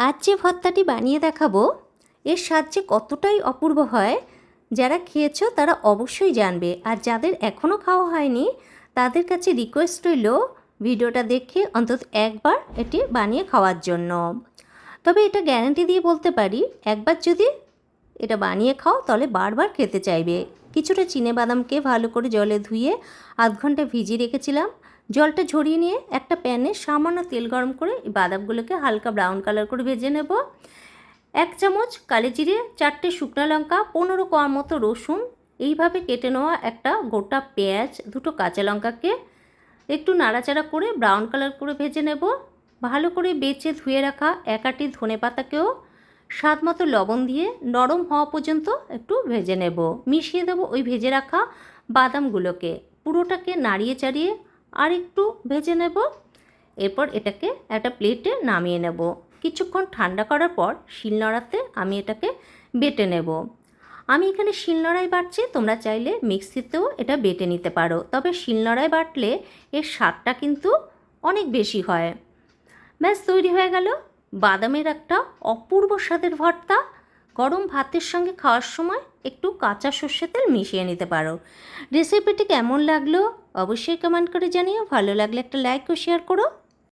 আজ যে ভর্তাটি বানিয়ে দেখাবো এর স্বাদ যে কতটাই অপূর্ব হয়, যারা খেয়েছো তারা অবশ্যই জানবে। আর যাদের এখনও খাওয়া হয়নি তাদের কাছে রিকোয়েস্ট রইল ভিডিওটা দেখে অন্তত একবার এটি বানিয়ে খাওয়ার জন্য। তবে এটা গ্যারান্টি দিয়ে বলতে পারি, একবার যদি এটা বানিয়ে খাও তাহলে বারবার খেতে চাইবে। কিছুটা চিনেবাদামকে ভালো করে জলে ধুয়ে আধ ঘন্টা ভিজিয়ে রেখেছিলাম। জলটা ঝরিয়ে নিয়ে একটা প্যানে সামান্য তেল গরম করে এই বাদামগুলোকে হালকা ব্রাউন কালার করে ভেজে নেব। 1 চামচ কালো জিরে, 4টে শুকনো লঙ্কা, 15 কোয়া মতো রসুন, এইভাবে কেটে নেওয়া একটা গোটা পেঁয়াজ, 2টো কাঁচা লঙ্কাকে একটু নাড়াচাড়া করে ব্রাউন কালার করে ভেজে নেব। ভালো করে বেছে ধুয়ে রাখা 1 আঁটি ধনে পাতাকেও স্বাদ মতো লবণ দিয়ে নরম হওয়া পর্যন্ত একটু ভেজে নেব। মিশিয়ে দেবো ওই ভেজে রাখা বাদামগুলোকে, পুরোটাকে নাড়িয়ে চাড়িয়ে আর একটু ভেজে নেব। এরপর এটাকে একটা প্লেটে নামিয়ে নেব। কিছুক্ষণ ঠান্ডা করার পর শিলনোড়াতে আমি এটাকে বেটে নেব। আমি এখানে শিলনোড়ায় বাটছি, তোমরা চাইলে মিক্সিতেও এটা বেটে নিতে পারো, তবে শিলনোড়ায় বাটলে এর স্বাদটা কিন্তু অনেক বেশি হয়। ব্যাস তৈরি হয়ে গেল বাদামের একটা অপূর্ব স্বাদের ভর্তা। গরম ভাতের সঙ্গে খাওয়ার সময় একটু কাঁচা সর্ষের তেল মিশিয়ে নিতে পারো। রেসিপিটি কেমন লাগলো অবশ্যই কমেন্ট করে জানিও। ভালো লাগলে একটা লাইক ও শেয়ার করো।